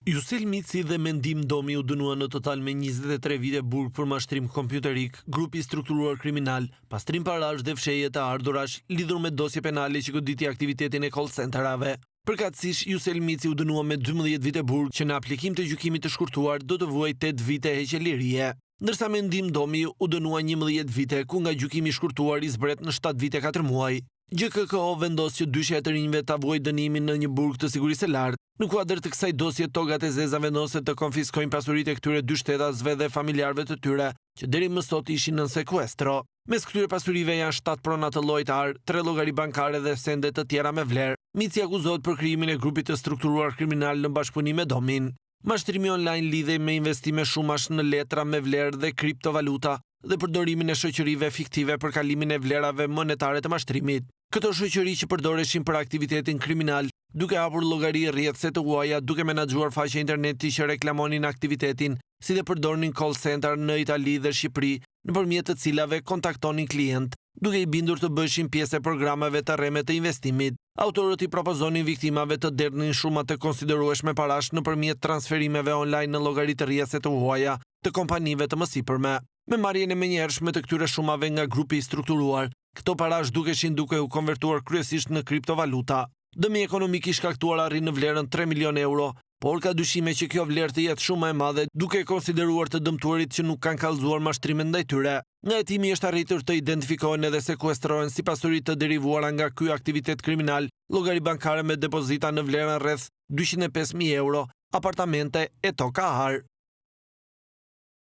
Jusel Mici dhe Mendim Domi u dënuan në total me 23 vite burg për mashtrim kompjuterik, grupi strukturuar kriminal, pastrim parash dhe fshehje të ardhurash lidhur me dosje penale që goditi aktivitetin e call centerave. Përkatësisht, Jusel Mici u dënua me 12 vite burg që në aplikim të gjykimit të shkurtuar do të vuajë 8 vite heqje lirie. Ndërsa Mendim Domi u dënua 11 vite ku nga gjykimi i shkurtuar i zbret në 7 vite 4 muaj. GKKO vendos që dyshja e të rinjve ta vuajë dënimin në një burg të sigurisë së lartë. Në kuadër të kësaj dosje, togat e zeza vendose të konfiskojnë pasuritë e këtyre dy shtetasve dhe familjarëve të tyre, që deri më sot ishin në sekuestro. Mes këtyre pasurive janë 7 prona të lojtar, 3 llogari bankare dhe sende të tjera me vlerë. Mici akuzohet për krijimin e grupit të strukturuar kriminal në bashkëpunim me Domin. Mashtrimi online lidhej me investime shumash në letra me vlerë dhe kriptovaluta dhe përdorimin e shoqërive fiktive për kalimin e vlerave monetare të mashtrimit. Këto shoqëri që përdoreshin për aktivitetin kriminal, duke hapur llogari rrjedhëse të huaja, duke menaxhuar faqe interneti që reklamonin aktivitetin, si dhe përdornin call center në Itali dhe Shqipëri, nëpërmjet të cilave kontaktonin klient, duke i bindur të bëshin pjesë e programeve të rreme të investimit. Autorët i propozonin viktimave të derdhnin shuma të konsiderueshme parash nëpërmjet transferimeve online në llogaritë rrjedhëse të huaja të kompanive të mësipërme. Me marrjen e menjëhershme të këtyre shumave nga grupi i strukturuar, këto parash dukeshin duke u konvertuar kryesisht në kriptovaluta. Dëmi ekonomik i shkaktuar arrin në vlerën 3 milion euro, por ka dyshime që kjo vlerë të jetë shumë më e madhe, duke konsideruar të dëmtuarit që nuk kanë kallëzuar mashtrimet ndaj tyre. Nga hetimi është arritur të identifikohen edhe sekuestrohen si pasuri të derivuara nga ky aktivitet kriminal, llogari bankare me depozita në vlerën rreth 205.000 euro, apartamente e toka har.